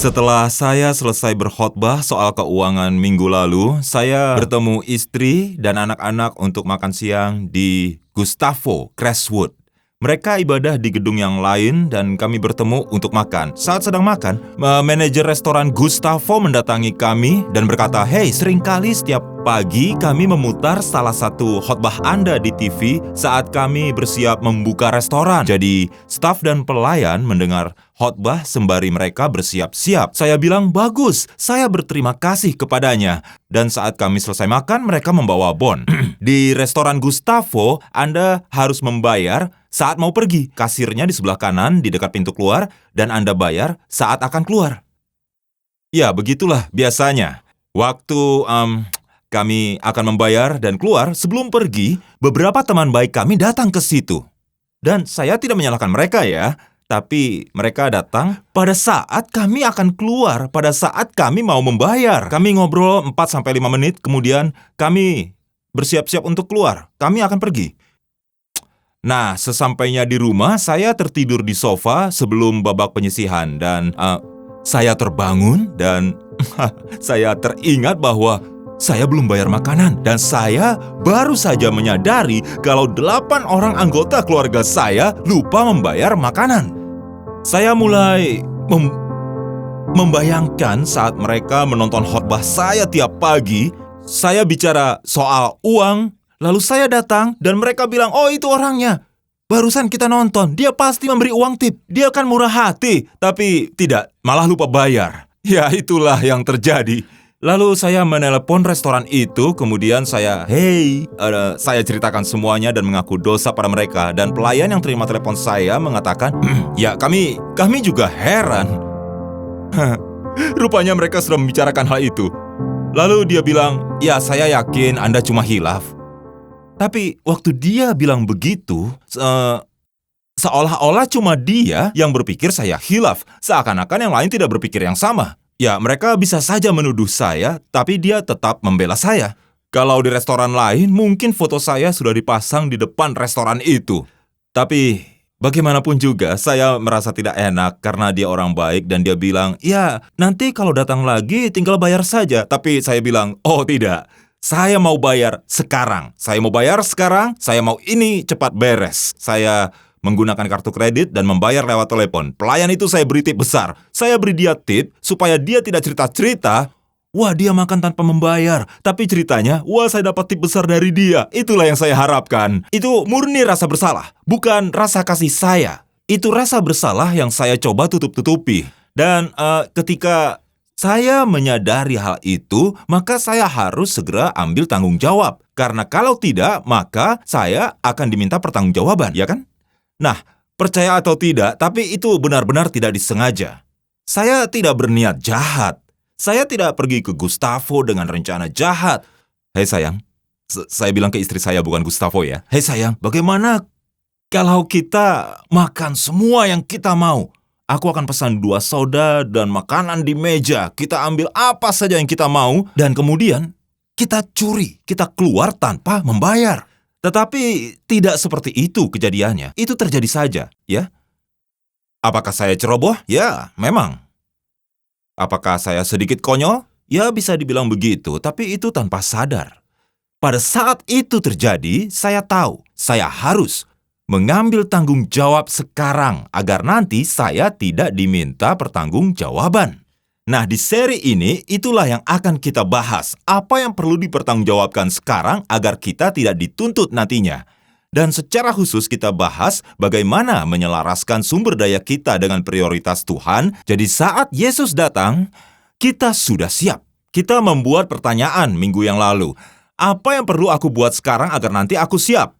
Setelah saya selesai berkhotbah soal keuangan minggu lalu, saya bertemu istri dan anak-anak untuk makan siang di Gustavo Crestwood. Mereka ibadah di gedung yang lain dan kami bertemu untuk makan. Saat sedang makan, manajer restoran Gustavo mendatangi kami dan berkata, "Hey, seringkali setiap pagi kami memutar salah satu khotbah Anda di TV saat kami bersiap membuka restoran. Jadi, staf dan pelayan mendengar khotbah sembari mereka bersiap-siap." Saya bilang, "Bagus, saya berterima kasih kepadanya." Dan saat kami selesai makan, mereka membawa bon. Di restoran Gustavo, Anda harus membayar saat mau pergi. Kasirnya di sebelah kanan di dekat pintu keluar dan Anda bayar saat akan keluar. Ya, begitulah biasanya. Waktu kami akan membayar dan keluar, sebelum pergi, beberapa teman baik kami datang ke situ. Dan saya tidak menyalahkan mereka ya, tapi mereka datang pada saat kami akan keluar, pada saat kami mau membayar. Kami ngobrol 4-5 menit, kemudian kami bersiap-siap untuk keluar. Kami akan pergi. Nah, sesampainya di rumah, saya tertidur di sofa sebelum babak penyisihan. Dan saya terbangun dan saya teringat bahwa saya belum bayar makanan. Dan saya baru saja menyadari kalau 8 orang anggota keluarga saya lupa membayar makanan. Saya mulai membayangkan saat mereka menonton khotbah saya tiap pagi, saya bicara soal uang, lalu saya datang dan mereka bilang, "Oh, itu orangnya. Barusan kita nonton, dia pasti memberi uang tip. Dia kan murah hati." Tapi tidak, malah lupa bayar. Ya, itulah yang terjadi. Lalu saya menelepon restoran itu, kemudian saya ceritakan semuanya dan mengaku dosa pada mereka. Dan pelayan yang terima telepon saya mengatakan, "Ya, kami juga heran." Rupanya mereka sudah membicarakan hal itu. Lalu dia bilang, "Ya, saya yakin Anda cuma hilaf." Tapi waktu dia bilang begitu, seolah-olah cuma dia yang berpikir saya hilaf, seakan-akan yang lain tidak berpikir yang sama. Ya, mereka bisa saja menuduh saya, tapi dia tetap membela saya. Kalau di restoran lain, mungkin foto saya sudah dipasang di depan restoran itu. Tapi bagaimanapun juga, saya merasa tidak enak karena dia orang baik dan dia bilang, "Ya, nanti kalau datang lagi tinggal bayar saja." Tapi saya bilang, "Oh tidak. Saya mau bayar sekarang. Saya mau bayar sekarang. Saya mau ini cepat beres." Saya menggunakan kartu kredit dan membayar lewat telepon. Pelayan itu saya beri tip besar. Saya beri dia tip supaya dia tidak cerita-cerita, "Wah, dia makan tanpa membayar." Tapi ceritanya, "Wah, saya dapat tip besar dari dia." Itulah yang saya harapkan. Itu murni rasa bersalah, bukan rasa kasih saya. Itu rasa bersalah yang saya coba tutup-tutupi. Dan ketika saya menyadari hal itu, maka saya harus segera ambil tanggung jawab. Karena kalau tidak, maka saya akan diminta pertanggungjawaban, ya kan? Nah, percaya atau tidak, tapi itu benar-benar tidak disengaja. Saya tidak berniat jahat. Saya tidak pergi ke Gustavo dengan rencana jahat. "Hei sayang," saya bilang ke istri saya, bukan Gustavo ya. "Hei sayang, bagaimana kalau kita makan semua yang kita mau? Aku akan pesan 2 soda dan makanan di meja. Kita ambil apa saja yang kita mau dan kemudian kita curi, kita keluar tanpa membayar." Tetapi tidak seperti itu kejadiannya. Itu terjadi saja, ya. Apakah saya ceroboh? Ya, memang. Apakah saya sedikit konyol? Ya, bisa dibilang begitu, tapi itu tanpa sadar. Pada saat itu terjadi, saya tahu saya harus mengambil tanggung jawab sekarang agar nanti saya tidak diminta pertanggungjawaban. Nah, di seri ini, itulah yang akan kita bahas. Apa yang perlu dipertanggungjawabkan sekarang agar kita tidak dituntut nantinya. Dan secara khusus kita bahas bagaimana menyelaraskan sumber daya kita dengan prioritas Tuhan. Jadi saat Yesus datang, kita sudah siap. Kita membuat pertanyaan minggu yang lalu. Apa yang perlu aku buat sekarang agar nanti aku siap?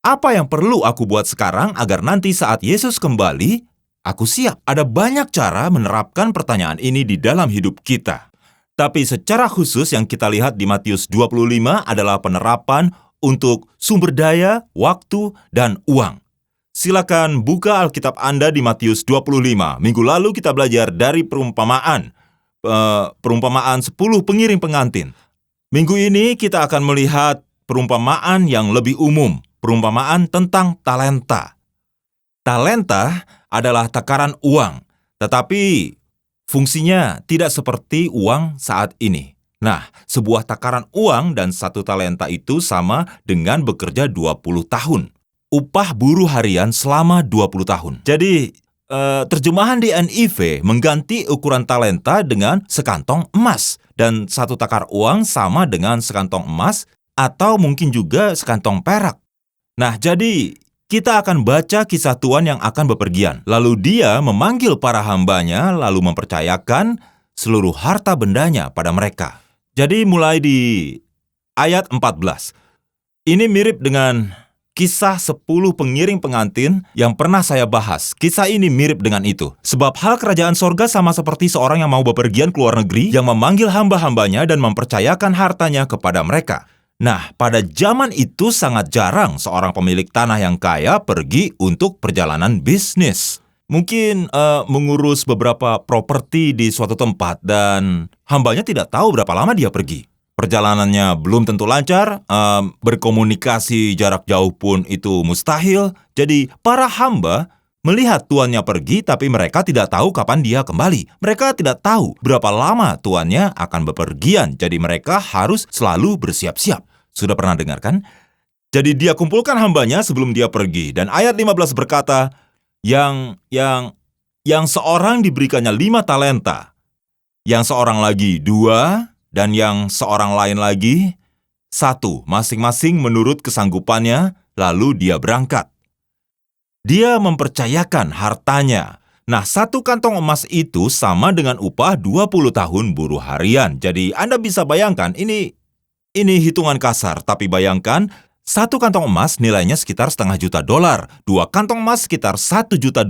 Apa yang perlu aku buat sekarang agar nanti saat Yesus kembali, aku siap? Ada banyak cara menerapkan pertanyaan ini di dalam hidup kita. Tapi secara khusus yang kita lihat di Matius 25 adalah penerapan untuk sumber daya, waktu, dan uang. Silakan buka Alkitab Anda di Matius 25. Minggu lalu kita belajar dari perumpamaan 10 pengiring pengantin. Minggu ini kita akan melihat perumpamaan yang lebih umum, perumpamaan tentang talenta. Talenta adalah takaran uang, tetapi Fungsinya tidak seperti uang saat ini. Nah, sebuah takaran uang dan 1 talenta itu sama dengan bekerja 20 tahun. Upah buruh harian selama 20 tahun. Jadi, terjemahan di NIV mengganti ukuran talenta dengan sekantong emas. Dan 1 takar uang sama dengan sekantong emas atau mungkin juga sekantong perak. Nah, jadi kita akan baca kisah Tuhan yang akan bepergian. Lalu dia memanggil para hambanya, lalu mempercayakan seluruh harta bendanya pada mereka. Jadi mulai di ayat 14. Ini mirip dengan kisah 10 pengiring pengantin yang pernah saya bahas. Kisah ini mirip dengan itu. Sebab hal kerajaan sorga sama seperti seorang yang mau bepergian ke luar negeri, yang memanggil hamba-hambanya dan mempercayakan hartanya kepada mereka. Nah, pada zaman itu sangat jarang seorang pemilik tanah yang kaya pergi untuk perjalanan bisnis. Mungkin mengurus beberapa properti di suatu tempat dan hambanya tidak tahu berapa lama dia pergi. Perjalanannya belum tentu lancar, berkomunikasi jarak jauh pun itu mustahil. Jadi, para hamba melihat tuannya pergi, tapi mereka tidak tahu kapan dia kembali. Mereka tidak tahu berapa lama tuannya akan bepergian, jadi mereka harus selalu bersiap-siap. Sudah pernah dengar kan? Jadi dia kumpulkan hambanya sebelum dia pergi. Dan ayat 15 berkata, yang seorang diberikannya 5 talenta, yang seorang lagi 2, dan yang seorang lain lagi 1, masing-masing menurut kesanggupannya, lalu dia berangkat. Dia mempercayakan hartanya. Nah, 1 kantong emas itu sama dengan upah 20 tahun buruh harian. Jadi, Anda bisa bayangkan, ini hitungan kasar, tapi bayangkan, 1 kantong emas nilainya sekitar $500,000, 2 kantong emas sekitar $1 juta,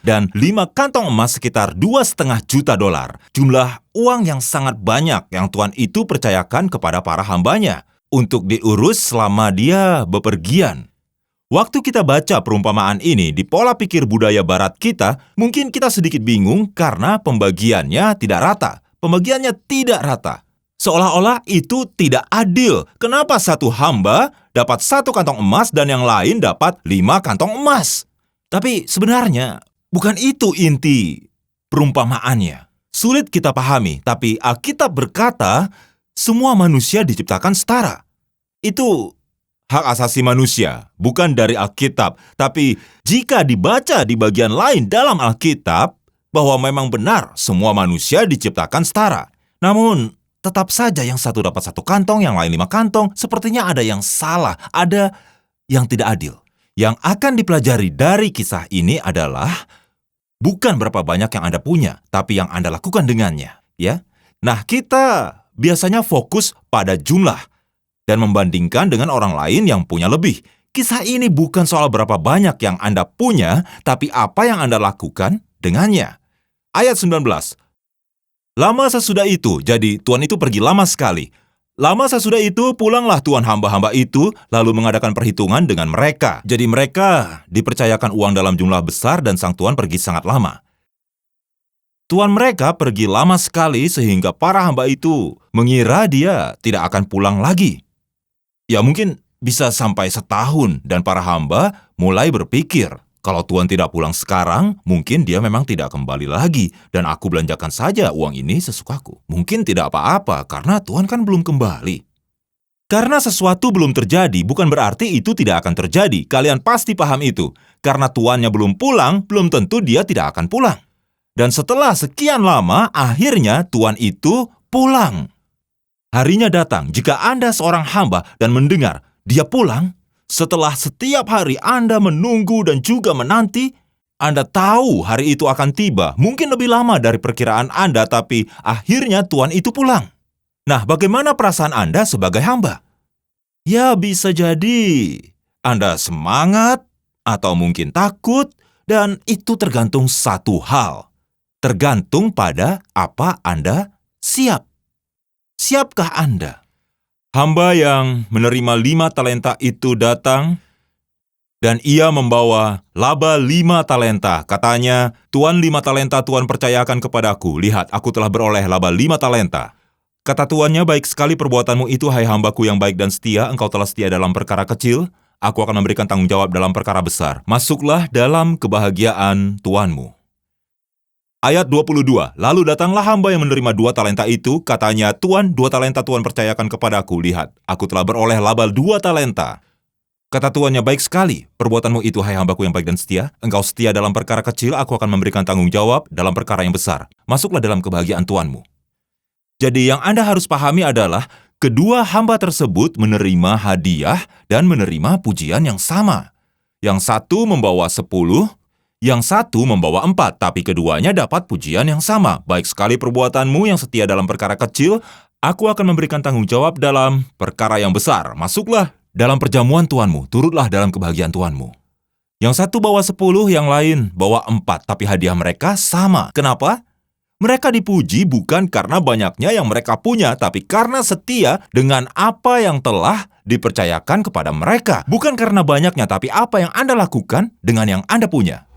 dan 5 kantong emas sekitar $2,5 juta. Jumlah uang yang sangat banyak yang Tuhan itu percayakan kepada para hambanya untuk diurus selama dia bepergian. Waktu kita baca perumpamaan ini di pola pikir budaya barat kita, mungkin kita sedikit bingung karena pembagiannya tidak rata. Pembagiannya tidak rata. Seolah-olah itu tidak adil. Kenapa satu hamba dapat 1 kantong emas dan yang lain dapat 5 kantong emas? Tapi sebenarnya bukan itu inti perumpamaannya. Sulit kita pahami, tapi Alkitab berkata semua manusia diciptakan setara. Itu hak asasi manusia, bukan dari Alkitab. Tapi jika dibaca di bagian lain dalam Alkitab, bahwa memang benar semua manusia diciptakan setara. Namun, tetap saja yang satu dapat 1 kantong, yang lain 5 kantong. Sepertinya ada yang salah, ada yang tidak adil. Yang akan dipelajari dari kisah ini adalah bukan berapa banyak yang Anda punya, tapi yang Anda lakukan dengannya. Ya. Nah, kita biasanya fokus pada jumlah dan membandingkan dengan orang lain yang punya lebih. Kisah ini bukan soal berapa banyak yang Anda punya, tapi apa yang Anda lakukan dengannya. Ayat 19. Lama sesudah itu, jadi tuan itu pergi lama sekali. Lama sesudah itu, pulanglah tuan hamba-hamba itu, lalu mengadakan perhitungan dengan mereka. Jadi mereka dipercayakan uang dalam jumlah besar dan sang tuan pergi sangat lama. Tuan mereka pergi lama sekali sehingga para hamba itu mengira dia tidak akan pulang lagi. Ya mungkin bisa sampai setahun dan para hamba mulai berpikir, kalau Tuhan tidak pulang sekarang, mungkin dia memang tidak kembali lagi dan aku belanjakan saja uang ini sesukaku. Mungkin tidak apa-apa karena Tuhan kan belum kembali. Karena sesuatu belum terjadi bukan berarti itu tidak akan terjadi. Kalian pasti paham itu. Karena tuannya belum pulang, belum tentu dia tidak akan pulang. Dan setelah sekian lama, akhirnya tuan itu pulang. Harinya datang jika Anda seorang hamba dan mendengar dia pulang. Setelah setiap hari Anda menunggu dan juga menanti, Anda tahu hari itu akan tiba. Mungkin lebih lama dari perkiraan Anda, tapi akhirnya tuan itu pulang. Nah, bagaimana perasaan Anda sebagai hamba? Ya, bisa jadi Anda semangat atau mungkin takut, dan itu tergantung satu hal. Tergantung pada apa Anda siap. Siapkah Anda? Hamba yang menerima 5 talenta itu datang, dan ia membawa laba 5 talenta. Katanya, Tuan 5 talenta Tuan percayakan kepadaku. Lihat, aku telah beroleh laba 5 talenta. Kata tuannya, baik sekali perbuatanmu itu, hai hambaku yang baik dan setia. Engkau telah setia dalam perkara kecil. Aku akan memberikan tanggung jawab dalam perkara besar. Masuklah dalam kebahagiaan tuanmu. Ayat 22, lalu datanglah hamba yang menerima 2 talenta itu, katanya, Tuan, 2 talenta Tuan percayakan kepadaku, lihat, aku telah beroleh laba 2 talenta. Kata tuannya, baik sekali, perbuatanmu itu, hai hambaku yang baik dan setia. Engkau setia dalam perkara kecil, aku akan memberikan tanggung jawab dalam perkara yang besar. Masuklah dalam kebahagiaan tuanmu. Jadi yang Anda harus pahami adalah, kedua hamba tersebut menerima hadiah dan menerima pujian yang sama. Yang satu membawa 10, yang satu membawa 4, tapi keduanya dapat pujian yang sama. Baik sekali perbuatanmu yang setia dalam perkara kecil, aku akan memberikan tanggung jawab dalam perkara yang besar. Masuklah dalam perjamuan Tuanmu, turutlah dalam kebahagiaan Tuanmu. Yang satu bawa 10, yang lain bawa 4, tapi hadiah mereka sama. Kenapa? Mereka dipuji bukan karena banyaknya yang mereka punya, tapi karena setia dengan apa yang telah dipercayakan kepada mereka. Bukan karena banyaknya, tapi apa yang Anda lakukan dengan yang Anda punya.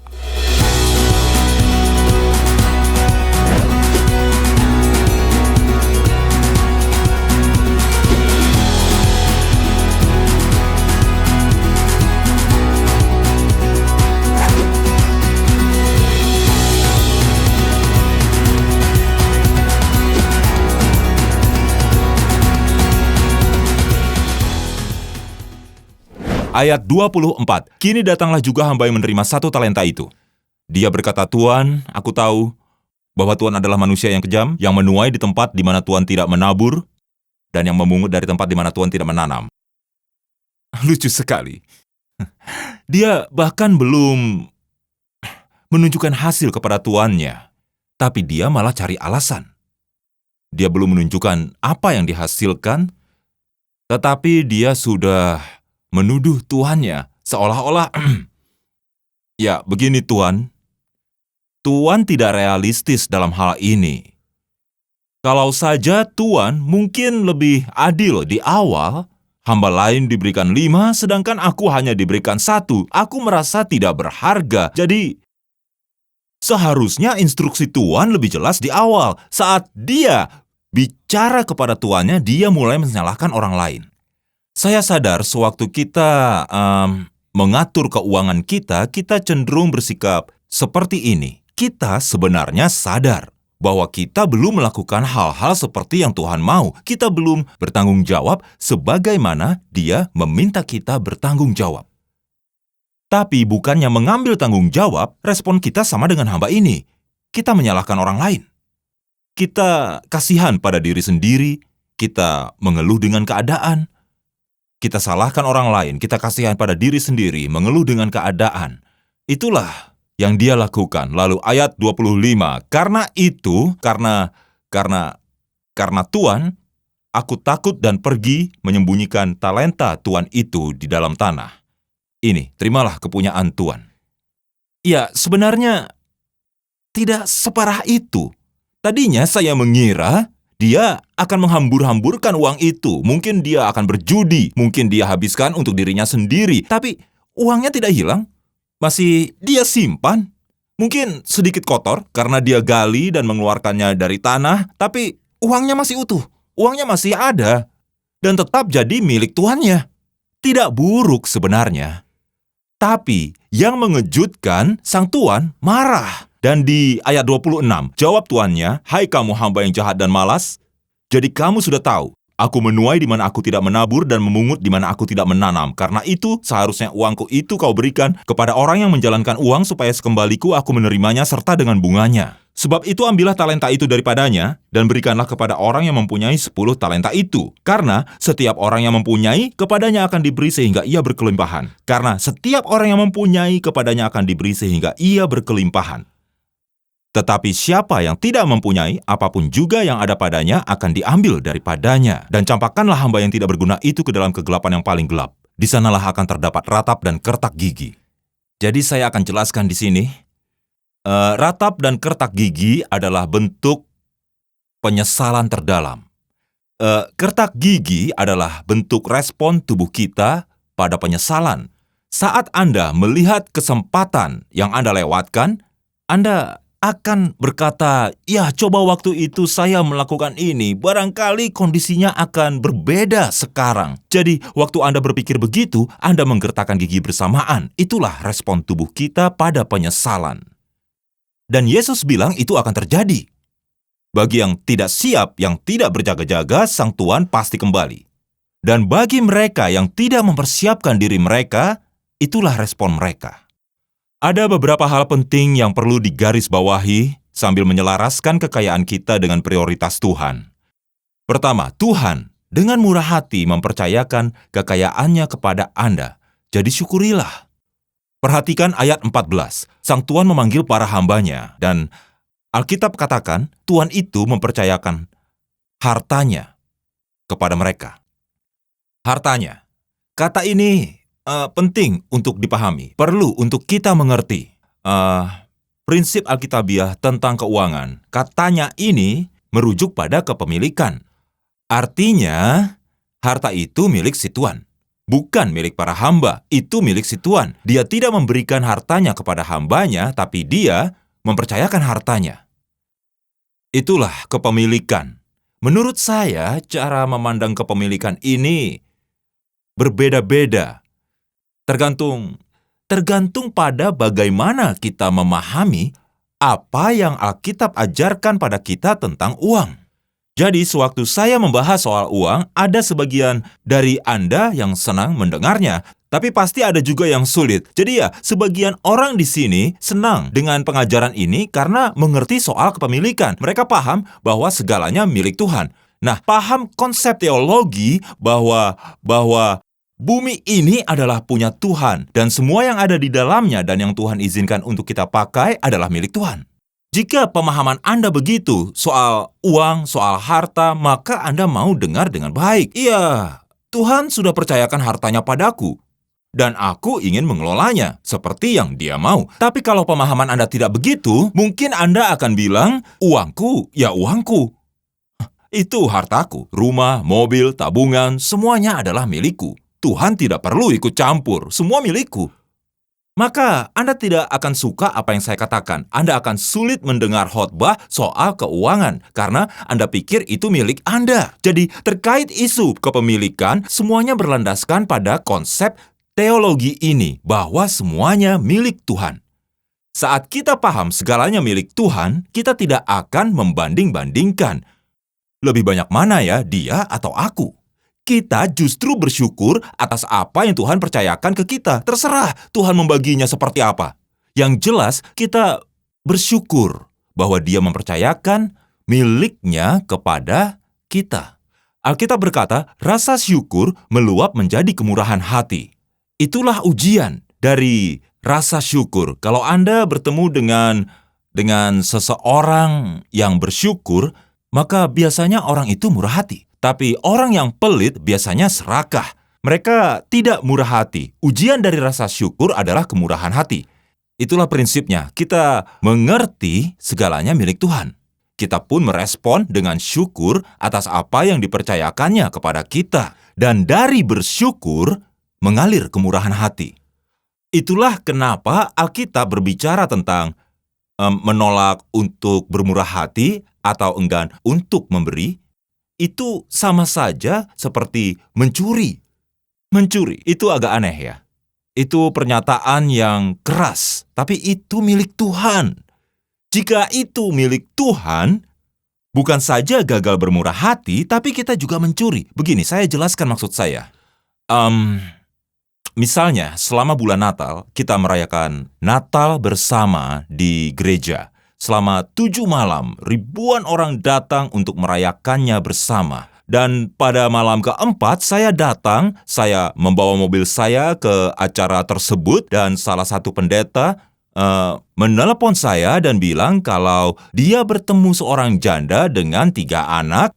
Ayat 24, kini datanglah juga hamba yang menerima 1 talenta itu. Dia berkata, Tuan, aku tahu bahwa Tuan adalah manusia yang kejam, yang menuai di tempat di mana Tuan tidak menabur, dan yang memungut dari tempat di mana Tuan tidak menanam. Lucu sekali. Dia bahkan belum menunjukkan hasil kepada tuannya, tapi dia malah cari alasan. Dia belum menunjukkan apa yang dihasilkan, tetapi dia sudah menuduh tuannya, seolah-olah, ya begini Tuan, Tuan tidak realistis dalam hal ini. Kalau saja Tuan mungkin lebih adil di awal, hamba lain diberikan 5, sedangkan aku hanya diberikan 1. Aku merasa tidak berharga, jadi seharusnya instruksi Tuan lebih jelas di awal. Saat dia bicara kepada tuannya, dia mulai menyalahkan orang lain. Saya sadar sewaktu kita mengatur keuangan kita, kita cenderung bersikap seperti ini. Kita sebenarnya sadar bahwa kita belum melakukan hal-hal seperti yang Tuhan mau. Kita belum bertanggung jawab sebagaimana Dia meminta kita bertanggung jawab. Tapi bukannya mengambil tanggung jawab, respon kita sama dengan hamba ini. Kita menyalahkan orang lain. Kita kasihan pada diri sendiri, kita mengeluh dengan keadaan. Kita salahkan orang lain, kita kasihan pada diri sendiri, mengeluh dengan keadaan. Itulah yang dia lakukan. Lalu ayat 25, karena itu, karena Tuan, aku takut dan pergi menyembunyikan talenta Tuan itu di dalam tanah. Ini, terimalah kepunyaan Tuan. Ya, sebenarnya tidak separah itu. Tadinya saya mengira dia akan menghambur-hamburkan uang itu. Mungkin dia akan berjudi, mungkin dia habiskan untuk dirinya sendiri. Tapi uangnya tidak hilang, masih dia simpan. Mungkin sedikit kotor karena dia gali dan mengeluarkannya dari tanah, tapi uangnya masih utuh, uangnya masih ada, dan tetap jadi milik tuannya. Tidak buruk sebenarnya. Tapi yang mengejutkan, sang tuan marah. Dan di ayat 26, jawab tuannya, hai kamu hamba yang jahat dan malas, jadi kamu sudah tahu, aku menuai di mana aku tidak menabur dan memungut di mana aku tidak menanam. Karena itu, seharusnya uangku itu kau berikan kepada orang yang menjalankan uang supaya sekembaliku aku menerimanya serta dengan bunganya. Sebab itu ambillah talenta itu daripadanya dan berikanlah kepada orang yang mempunyai 10 talenta itu. Karena setiap orang yang mempunyai, kepadanya akan diberi sehingga ia berkelimpahan. Karena setiap orang yang mempunyai, kepadanya akan diberi sehingga ia berkelimpahan. Tetapi siapa yang tidak mempunyai, apapun juga yang ada padanya akan diambil daripadanya. Dan campakkanlah hamba yang tidak berguna itu ke dalam kegelapan yang paling gelap. Di sanalah akan terdapat ratap dan kertak gigi. Jadi saya akan jelaskan di sini. Ratap dan kertak gigi adalah bentuk penyesalan terdalam. Kertak gigi adalah bentuk respon tubuh kita pada penyesalan. Saat Anda melihat kesempatan yang Anda lewatkan, Anda akan berkata, ya coba waktu itu saya melakukan ini, barangkali kondisinya akan berbeda sekarang. Jadi, waktu Anda berpikir begitu, Anda menggertakkan gigi bersamaan. Itulah respon tubuh kita pada penyesalan. Dan Yesus bilang itu akan terjadi. Bagi yang tidak siap, yang tidak berjaga-jaga, Sang Tuhan pasti kembali. Dan bagi mereka yang tidak mempersiapkan diri mereka, itulah respon mereka. Ada beberapa hal penting yang perlu digarisbawahi sambil menyelaraskan kekayaan kita dengan prioritas Tuhan. Pertama, Tuhan dengan murah hati mempercayakan kekayaannya kepada Anda. Jadi syukurilah. Perhatikan ayat 14. Sang Tuhan memanggil para hambanya, dan Alkitab katakan Tuhan itu mempercayakan hartanya kepada mereka. Hartanya. Kata ini penting untuk dipahami, perlu untuk kita mengerti. Prinsip Alkitabiah tentang keuangan, katanya ini merujuk pada kepemilikan. Artinya, harta itu milik si Tuan. Bukan milik para hamba, itu milik si Tuan. Dia tidak memberikan hartanya kepada hambanya, tapi dia mempercayakan hartanya. Itulah kepemilikan. Menurut saya, cara memandang kepemilikan ini berbeda-beda. Tergantung pada bagaimana kita memahami apa yang Alkitab ajarkan pada kita tentang uang. Jadi, sewaktu saya membahas soal uang, ada sebagian dari Anda yang senang mendengarnya, tapi pasti ada juga yang sulit. Jadi ya, sebagian orang di sini senang dengan pengajaran ini karena mengerti soal kepemilikan. Mereka paham bahwa segalanya milik Tuhan. Nah, paham konsep teologi bahwa bumi ini adalah punya Tuhan, dan semua yang ada di dalamnya dan yang Tuhan izinkan untuk kita pakai adalah milik Tuhan. Jika pemahaman Anda begitu soal uang, soal harta, maka Anda mau dengar dengan baik. Iya, Tuhan sudah percayakan hartanya padaku, dan aku ingin mengelolanya seperti yang Dia mau. Tapi kalau pemahaman Anda tidak begitu, mungkin Anda akan bilang, uangku, ya uangku. Itu hartaku, rumah, mobil, tabungan, semuanya adalah milikku. Tuhan tidak perlu ikut campur, semua milikku. Maka Anda tidak akan suka apa yang saya katakan. Anda akan sulit mendengar khotbah soal keuangan karena Anda pikir itu milik Anda. Jadi, terkait isu kepemilikan, semuanya berlandaskan pada konsep teologi ini bahwa semuanya milik Tuhan. Saat kita paham segalanya milik Tuhan, kita tidak akan membanding-bandingkan. Lebih banyak mana ya, dia atau aku? Kita justru bersyukur atas apa yang Tuhan percayakan ke kita. Terserah Tuhan membaginya seperti apa. Yang jelas, kita bersyukur bahwa Dia mempercayakan miliknya kepada kita. Alkitab berkata, rasa syukur meluap menjadi kemurahan hati. Itulah ujian dari rasa syukur. Kalau Anda bertemu dengan seseorang yang bersyukur, maka biasanya orang itu murah hati. Tapi orang yang pelit biasanya serakah. Mereka tidak murah hati. Ujian dari rasa syukur adalah kemurahan hati. Itulah prinsipnya. Kita mengerti segalanya milik Tuhan. Kita pun merespon dengan syukur atas apa yang dipercayakannya kepada kita. Dan dari bersyukur, mengalir kemurahan hati. Itulah kenapa Alkitab berbicara tentang menolak untuk bermurah hati atau enggan untuk memberi. Itu sama saja seperti mencuri. Mencuri, itu agak aneh ya. Itu pernyataan yang keras, tapi itu milik Tuhan. Jika itu milik Tuhan, bukan saja gagal bermurah hati, tapi kita juga mencuri. Begini, saya jelaskan maksud saya. Misalnya, selama bulan Natal, kita merayakan Natal bersama di gereja. Selama 7 malam, ribuan orang datang untuk merayakannya bersama. Dan pada malam keempat, saya datang, saya membawa mobil saya ke acara tersebut, dan salah satu pendeta menelepon saya dan bilang kalau dia bertemu seorang janda dengan 3 anak,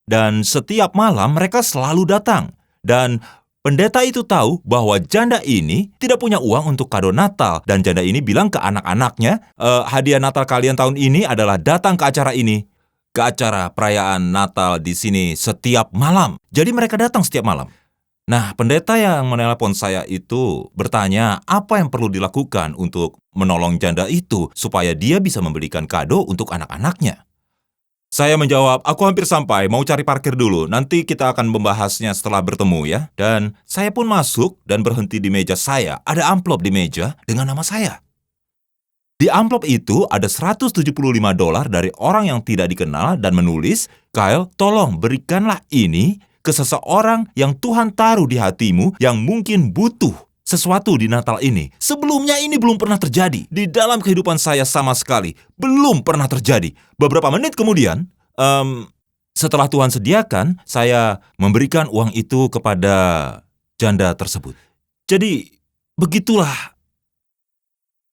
dan setiap malam mereka selalu datang. Dan pendeta itu tahu bahwa janda ini tidak punya uang untuk kado Natal. Dan janda ini bilang ke anak-anaknya, hadiah Natal kalian tahun ini adalah datang ke acara ini. Ke acara perayaan Natal di sini setiap malam. Jadi mereka datang setiap malam. Nah, pendeta yang menelepon saya itu bertanya apa yang perlu dilakukan untuk menolong janda itu supaya dia bisa membelikan kado untuk anak-anaknya. Saya menjawab, aku hampir sampai, mau cari parkir dulu, nanti kita akan membahasnya setelah bertemu ya. Dan saya pun masuk dan berhenti di meja saya, ada amplop di meja dengan nama saya. Di amplop itu ada $175 dari orang yang tidak dikenal dan menulis, "Kyle, tolong berikanlah ini ke seseorang yang Tuhan taruh di hatimu yang mungkin butuh sesuatu di Natal ini." Sebelumnya ini belum pernah terjadi. Di dalam kehidupan saya sama sekali. Belum pernah terjadi. Beberapa menit kemudian, setelah Tuhan sediakan, saya memberikan uang itu kepada janda tersebut. Jadi, begitulah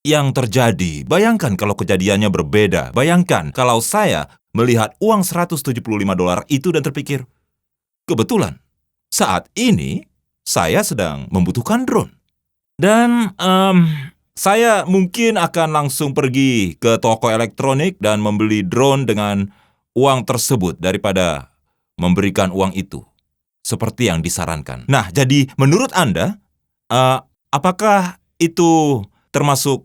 yang terjadi. Bayangkan kalau kejadiannya berbeda. Bayangkan kalau saya melihat uang $175 itu dan terpikir, kebetulan, saat ini saya sedang membutuhkan drone. Dan saya mungkin akan langsung pergi ke toko elektronik dan membeli drone dengan uang tersebut daripada memberikan uang itu, seperti yang disarankan. Nah, jadi menurut Anda, apakah itu termasuk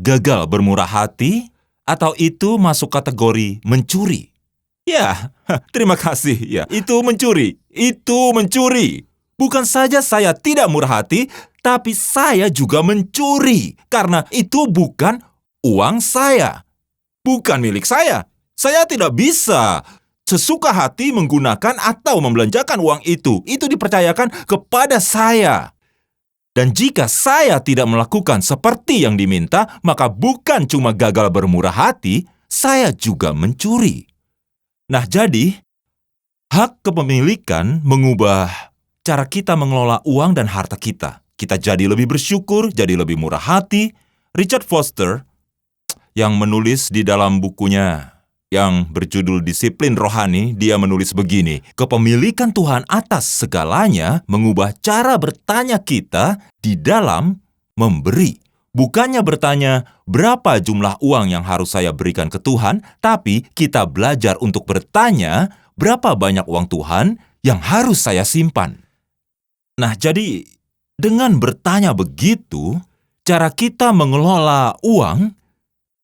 gagal bermurah hati, atau itu masuk kategori mencuri? Ya, terima kasih. Ya, itu mencuri. Itu mencuri. Bukan saja saya tidak murah hati, tapi saya juga mencuri. Karena itu bukan uang saya. Bukan milik saya. Saya tidak bisa sesuka hati menggunakan atau membelanjakan uang itu. Itu dipercayakan kepada saya. Dan jika saya tidak melakukan seperti yang diminta, maka bukan cuma gagal bermurah hati, saya juga mencuri. Nah, jadi, hak kepemilikan mengubah cara kita mengelola uang dan harta kita. Kita jadi lebih bersyukur, jadi lebih murah hati. Richard Foster, yang menulis di dalam bukunya yang berjudul Disiplin Rohani, dia menulis begini, kepemilikan Tuhan atas segalanya mengubah cara bertanya kita di dalam memberi. Bukannya bertanya, berapa jumlah uang yang harus saya berikan ke Tuhan, tapi kita belajar untuk bertanya, berapa banyak uang Tuhan yang harus saya simpan. Nah, jadi dengan bertanya begitu, cara kita mengelola uang,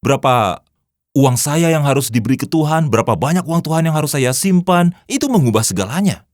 berapa uang saya yang harus diberi ke Tuhan, berapa banyak uang Tuhan yang harus saya simpan, itu mengubah segalanya.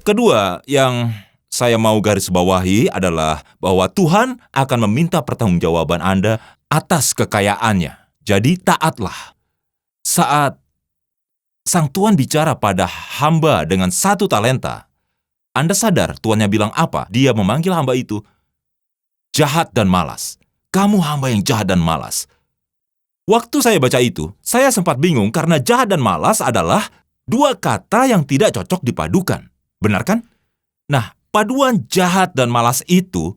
Kedua yang saya mau garis bawahi adalah bahwa Tuhan akan meminta pertanggungjawaban Anda atas kekayaannya. Jadi taatlah. Saat Sang Tuhan bicara pada hamba dengan 1 talenta, Anda sadar tuannya bilang apa? Dia memanggil hamba itu jahat dan malas. Kamu hamba yang jahat dan malas. Waktu saya baca itu, saya sempat bingung karena jahat dan malas adalah 2 kata yang tidak cocok dipadukan. Benar kan? Nah, paduan jahat dan malas itu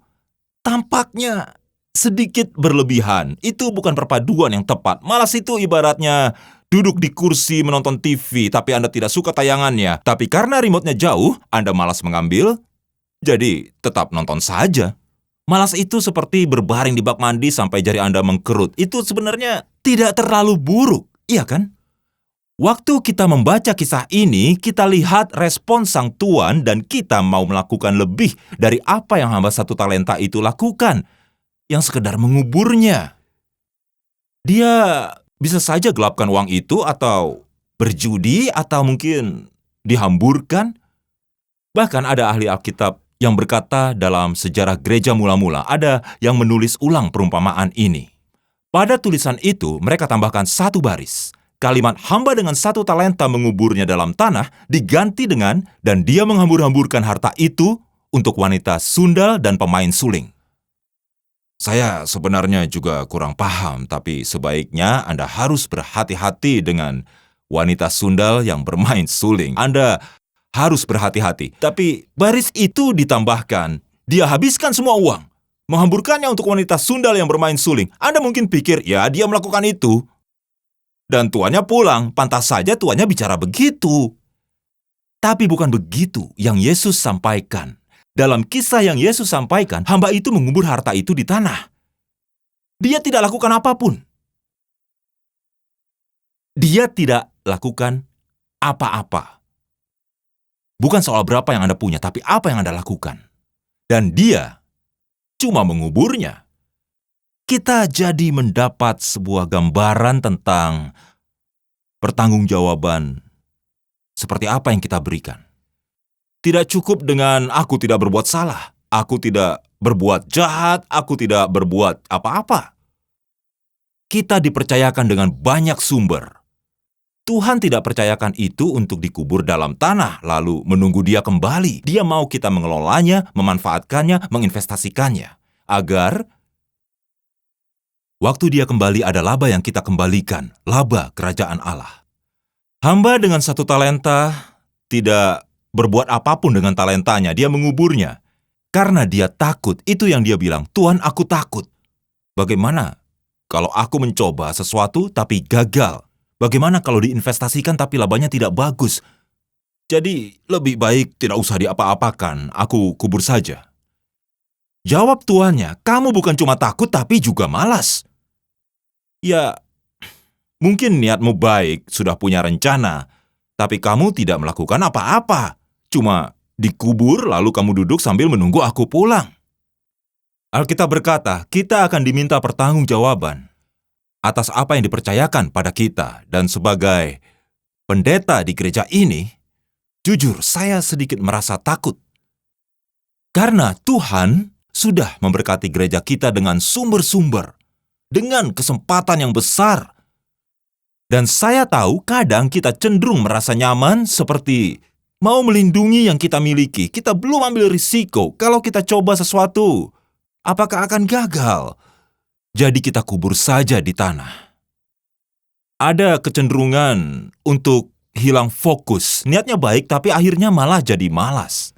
tampaknya sedikit berlebihan. Itu bukan perpaduan yang tepat. Malas itu ibaratnya duduk di kursi menonton TV, tapi Anda tidak suka tayangannya. Tapi karena remote-nya jauh, Anda malas mengambil, jadi tetap nonton saja. Malas itu seperti berbaring di bak mandi sampai jari Anda mengkerut. Itu sebenarnya tidak terlalu buruk, iya kan? Waktu kita membaca kisah ini, kita lihat respon Sang Tuan dan kita mau melakukan lebih dari apa yang hamba 1 talenta itu lakukan, yang sekedar menguburnya. Dia bisa saja gelapkan uang itu atau berjudi atau mungkin dihamburkan. Bahkan ada ahli Alkitab yang berkata dalam sejarah gereja mula-mula, ada yang menulis ulang perumpamaan ini. Pada tulisan itu, mereka tambahkan 1 baris. Kalimat hamba dengan 1 talenta menguburnya dalam tanah diganti dengan dan dia menghambur-hamburkan harta itu untuk wanita sundal dan pemain suling. Saya sebenarnya juga kurang paham, tapi sebaiknya Anda harus berhati-hati dengan wanita sundal yang bermain suling. Anda harus berhati-hati. Tapi baris itu ditambahkan, dia habiskan semua uang, menghamburkannya untuk wanita sundal yang bermain suling. Anda mungkin pikir, ya dia melakukan itu. Dan tuannya pulang, pantas saja tuannya bicara begitu. Tapi bukan begitu yang Yesus sampaikan. Dalam kisah yang Yesus sampaikan, hamba itu mengubur harta itu di tanah. Dia tidak lakukan apapun. dia tidak lakukan apa-apa. Bukan soal berapa yang Anda punya, tapi apa yang Anda lakukan. Dan dia cuma menguburnya. Kita jadi mendapat sebuah gambaran tentang pertanggungjawaban seperti apa yang kita berikan. Tidak cukup dengan aku tidak berbuat salah, aku tidak berbuat jahat, aku tidak berbuat apa-apa. Kita dipercayakan dengan banyak sumber. Tuhan tidak percayakan itu untuk dikubur dalam tanah, lalu menunggu dia kembali. Dia mau kita mengelolanya, memanfaatkannya, menginvestasikannya, agar waktu dia kembali ada laba yang kita kembalikan, laba kerajaan Allah. Hamba dengan 1 talenta tidak berbuat apapun dengan talentanya, dia menguburnya. Karena dia takut, itu yang dia bilang, Tuhan aku takut. Bagaimana kalau aku mencoba sesuatu tapi gagal? Bagaimana kalau diinvestasikan tapi labanya tidak bagus? Jadi lebih baik tidak usah diapa-apakan, aku kubur saja. Jawab tuannya, kamu bukan cuma takut tapi juga malas. Ya, mungkin niatmu baik, sudah punya rencana, tapi kamu tidak melakukan apa-apa. Cuma dikubur lalu kamu duduk sambil menunggu aku pulang. Alkitab berkata, kita akan diminta pertanggungjawaban atas apa yang dipercayakan pada kita. Dan sebagai pendeta di gereja ini, jujur saya sedikit merasa takut. Karena Tuhan sudah memberkati gereja kita dengan sumber-sumber, dengan kesempatan yang besar. Dan saya tahu kadang kita cenderung merasa nyaman seperti mau melindungi yang kita miliki. Kita belum ambil risiko. Kalau kita coba sesuatu, apakah akan gagal? Jadi kita kubur saja di tanah. Ada kecenderungan untuk hilang fokus. Niatnya baik, tapi akhirnya malah jadi malas.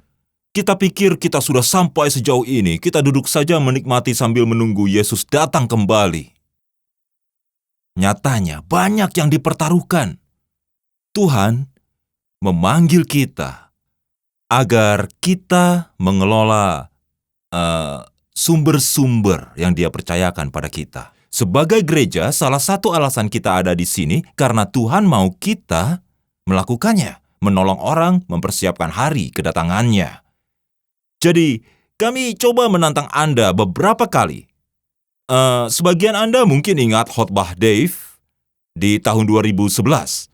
Kita pikir kita sudah sampai sejauh ini, kita duduk saja menikmati sambil menunggu Yesus datang kembali. Nyatanya banyak yang dipertaruhkan. Tuhan memanggil kita agar kita mengelola sumber-sumber yang Dia percayakan pada kita. Sebagai gereja, salah satu alasan kita ada di sini karena Tuhan mau kita melakukannya, menolong orang mempersiapkan hari kedatangannya. Jadi, kami coba menantang Anda beberapa kali. Sebagian Anda mungkin ingat khotbah Dave di tahun 2011.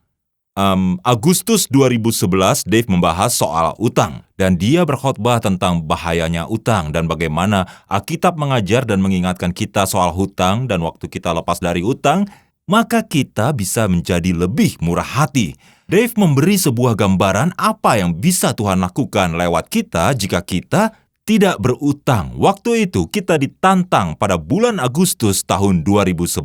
Agustus 2011, Dave membahas soal utang, dan dia berkhotbah tentang bahayanya utang dan bagaimana Alkitab mengajar dan mengingatkan kita soal hutang, dan waktu kita lepas dari utang, maka kita bisa menjadi lebih murah hati. Dave memberi sebuah gambaran apa yang bisa Tuhan lakukan lewat kita jika kita tidak berutang. Waktu itu kita ditantang pada bulan Agustus tahun 2011.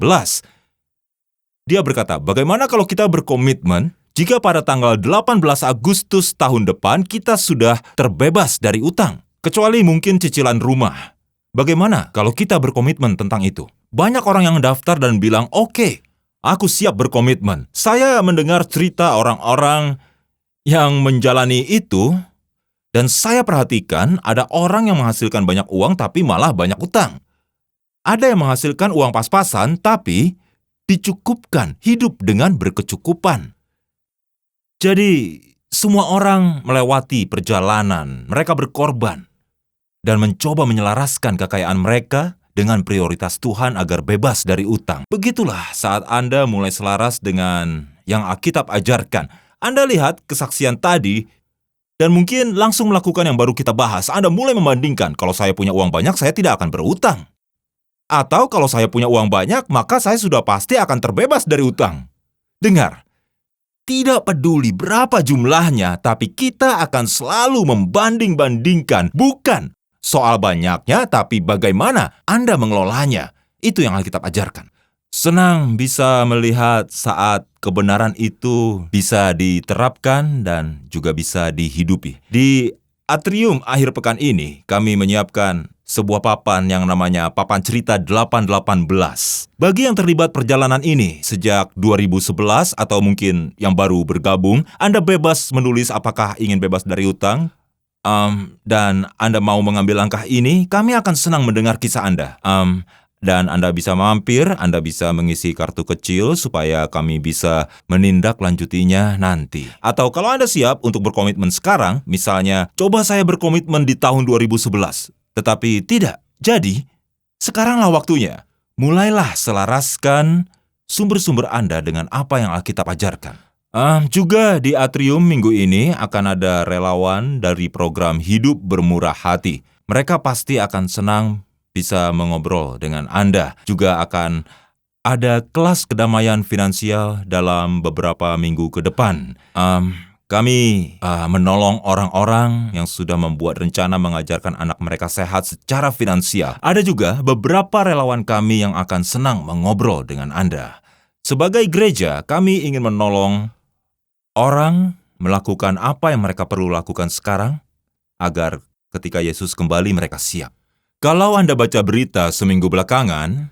Dia berkata, bagaimana kalau kita berkomitmen jika pada tanggal 18 Agustus tahun depan kita sudah terbebas dari utang, kecuali mungkin cicilan rumah. Bagaimana kalau kita berkomitmen tentang itu? Banyak orang yang daftar dan bilang, oke, aku siap berkomitmen. Saya mendengar cerita orang-orang yang menjalani itu, dan saya perhatikan ada orang yang menghasilkan banyak uang tapi malah banyak utang. Ada yang menghasilkan uang pas-pasan tapi dicukupkan, hidup dengan berkecukupan. Jadi, semua orang melewati perjalanan, mereka berkorban, dan mencoba menyelaraskan kekayaan mereka dengan prioritas Tuhan agar bebas dari utang. Begitulah saat Anda mulai selaras dengan yang Alkitab ajarkan. Anda lihat kesaksian tadi, dan mungkin langsung melakukan yang baru kita bahas. Anda mulai membandingkan, kalau saya punya uang banyak, saya tidak akan berutang. Atau kalau saya punya uang banyak, maka saya sudah pasti akan terbebas dari utang. Dengar, tidak peduli berapa jumlahnya, tapi kita akan selalu membanding-bandingkan. Bukan soal banyaknya, tapi bagaimana Anda mengelolanya. Itu yang Alkitab ajarkan. Senang bisa melihat saat kebenaran itu bisa diterapkan dan juga bisa dihidupi. Di atrium akhir pekan ini, kami menyiapkan sebuah papan yang namanya Papan Cerita 818. Bagi yang terlibat perjalanan ini sejak 2011 atau mungkin yang baru bergabung, Anda bebas menulis apakah ingin bebas dari utang. Dan Anda mau mengambil langkah ini, kami akan senang mendengar kisah Anda. Dan Anda bisa mampir, Anda bisa mengisi kartu kecil supaya kami bisa menindaklanjutinya nanti. Atau kalau Anda siap untuk berkomitmen sekarang, misalnya, coba saya berkomitmen di tahun 2011. Tetapi tidak. Jadi, sekaranglah waktunya. Mulailah selaraskan sumber-sumber Anda dengan apa yang Alkitab ajarkan. Juga di atrium minggu ini akan ada relawan dari program Hidup Bermurah Hati. Mereka pasti akan senang bisa mengobrol dengan Anda. Juga akan ada kelas kedamaian finansial dalam beberapa minggu ke depan. Kami menolong orang-orang yang sudah membuat rencana mengajarkan anak mereka sehat secara finansial. Ada juga beberapa relawan kami yang akan senang mengobrol dengan Anda. Sebagai gereja, kami ingin menolong orang melakukan apa yang mereka perlu lakukan sekarang, agar ketika Yesus kembali mereka siap. Kalau Anda baca berita seminggu belakangan,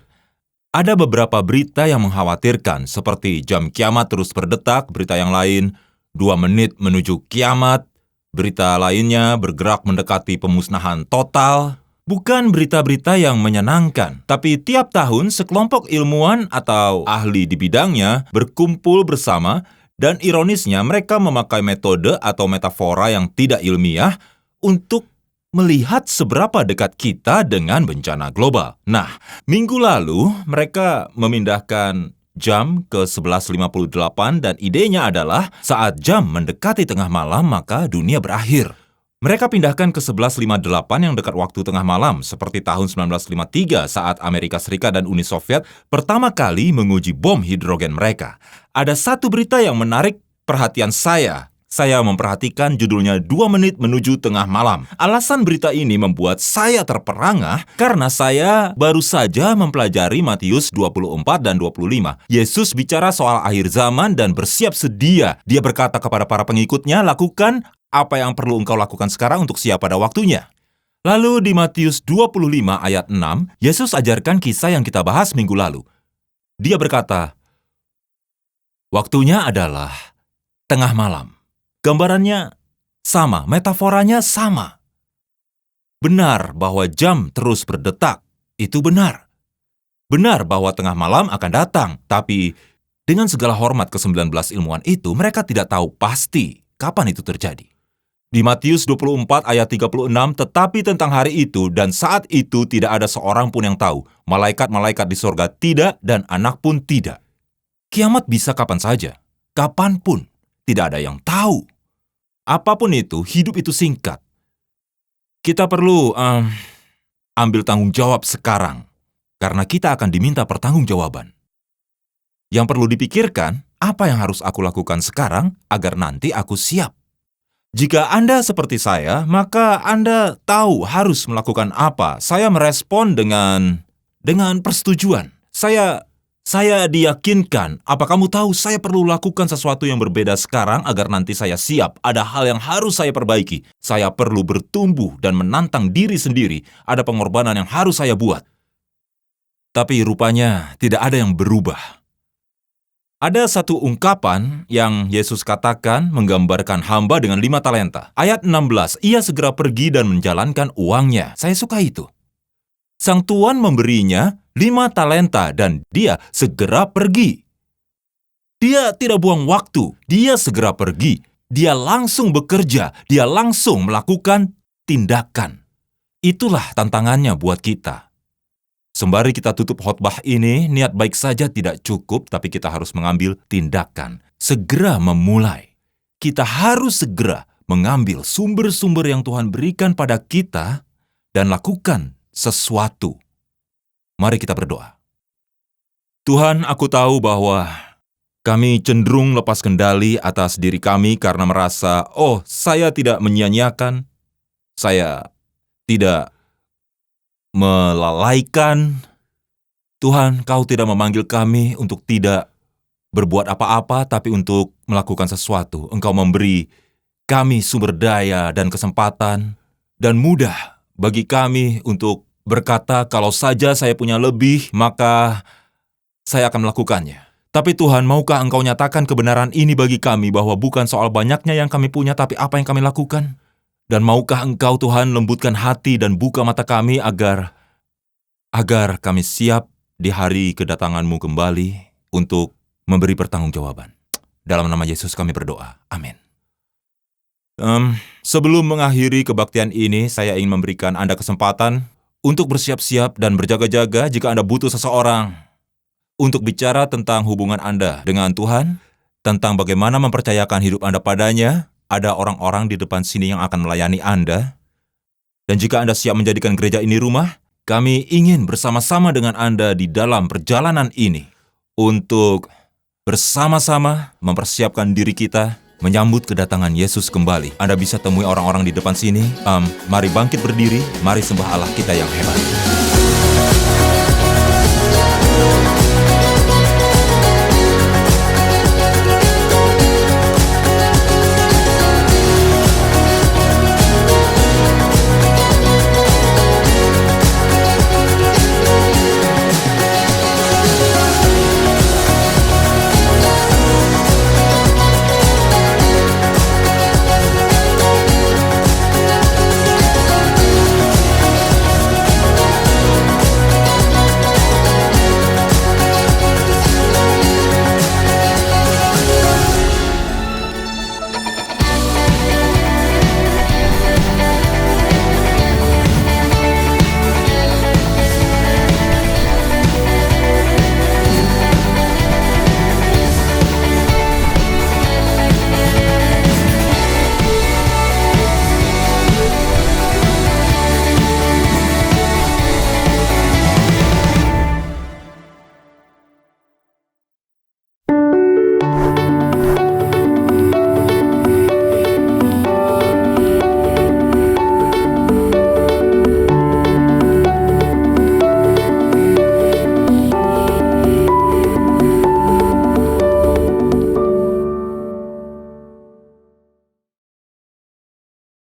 ada beberapa berita yang mengkhawatirkan, seperti jam kiamat terus berdetak, berita yang lain, 2 menit menuju kiamat, berita lainnya bergerak mendekati pemusnahan total. Bukan berita-berita yang menyenangkan, tapi tiap tahun sekelompok ilmuwan atau ahli di bidangnya berkumpul bersama, dan ironisnya mereka memakai metode atau metafora yang tidak ilmiah untuk melihat seberapa dekat kita dengan bencana global. Nah, minggu lalu mereka memindahkan jam ke 11.58 dan idenya adalah saat jam mendekati tengah malam maka dunia berakhir. Mereka pindahkan ke 11.58 yang dekat waktu tengah malam seperti tahun 1953 saat Amerika Serikat dan Uni Soviet pertama kali menguji bom hidrogen mereka. Ada satu berita yang menarik perhatian saya. Saya memperhatikan judulnya 2 menit menuju tengah malam. Alasan berita ini membuat saya terperangah karena saya baru saja mempelajari Matius 24 dan 25. Yesus bicara soal akhir zaman dan bersiap sedia. Dia berkata kepada para pengikutnya, lakukan apa yang perlu engkau lakukan sekarang untuk siap pada waktunya. Lalu di Matius 25 ayat 6, Yesus ajarkan kisah yang kita bahas minggu lalu. Dia berkata, waktunya adalah tengah malam. Gambarannya sama, metaforanya sama. Benar bahwa jam terus berdetak, itu benar. Benar bahwa tengah malam akan datang, tapi dengan segala hormat ke-19 ilmuwan itu, mereka tidak tahu pasti kapan itu terjadi. Di Matius 24 ayat 36, tetapi tentang hari itu dan saat itu tidak ada seorang pun yang tahu. Malaikat-malaikat di sorga tidak dan anak pun tidak. Kiamat bisa kapan saja, kapanpun, tidak ada yang tahu. Apapun itu, hidup itu singkat. Kita perlu ambil tanggung jawab sekarang, karena kita akan diminta pertanggungjawaban. Yang perlu dipikirkan, apa yang harus aku lakukan sekarang agar nanti aku siap. Jika Anda seperti saya, maka Anda tahu harus melakukan apa. Saya merespon dengan persetujuan. Saya diyakinkan, apa kamu tahu saya perlu lakukan sesuatu yang berbeda sekarang agar nanti saya siap. Ada hal yang harus saya perbaiki. Saya perlu bertumbuh dan menantang diri sendiri. Ada pengorbanan yang harus saya buat. Tapi rupanya tidak ada yang berubah. Ada satu ungkapan yang Yesus katakan menggambarkan hamba dengan 5 talenta. Ayat 16, ia segera pergi dan menjalankan uangnya. Saya suka itu. Sang tuan memberinya 5 talenta dan dia segera pergi. Dia tidak buang waktu, dia segera pergi. Dia langsung bekerja, dia langsung melakukan tindakan. Itulah tantangannya buat kita. Sembari kita tutup khotbah ini, niat baik saja tidak cukup, tapi kita harus mengambil tindakan. Segera memulai. Kita harus segera mengambil sumber-sumber yang Tuhan berikan pada kita dan lakukan sesuatu. Mari kita berdoa. Tuhan, aku tahu bahwa kami cenderung lepas kendali atas diri kami karena merasa, saya tidak menyia-nyiakan, saya tidak melalaikan. Tuhan, Kau tidak memanggil kami untuk tidak berbuat apa-apa, tapi untuk melakukan sesuatu. Engkau memberi kami sumber daya dan kesempatan, dan mudah bagi kami untuk berkata, kalau saja saya punya lebih, maka saya akan melakukannya. Tapi Tuhan, maukah Engkau nyatakan kebenaran ini bagi kami, bahwa bukan soal banyaknya yang kami punya, tapi apa yang kami lakukan? Dan maukah Engkau, Tuhan, lembutkan hati dan buka mata kami agar agar kami siap di hari kedatangan-Mu kembali untuk memberi pertanggungjawaban. Dalam nama Yesus kami berdoa. Amin. Sebelum mengakhiri kebaktian ini, saya ingin memberikan Anda kesempatan untuk bersiap-siap dan berjaga-jaga jika Anda butuh seseorang untuk bicara tentang hubungan Anda dengan Tuhan, tentang bagaimana mempercayakan hidup Anda padanya. Ada orang-orang di depan sini yang akan melayani Anda. Dan jika Anda siap menjadikan gereja ini rumah, kami ingin bersama-sama dengan Anda di dalam perjalanan ini untuk bersama-sama mempersiapkan diri kita menyambut kedatangan Yesus kembali. Anda bisa temui orang-orang di depan sini. Mari bangkit berdiri, mari sembah Allah kita yang hebat.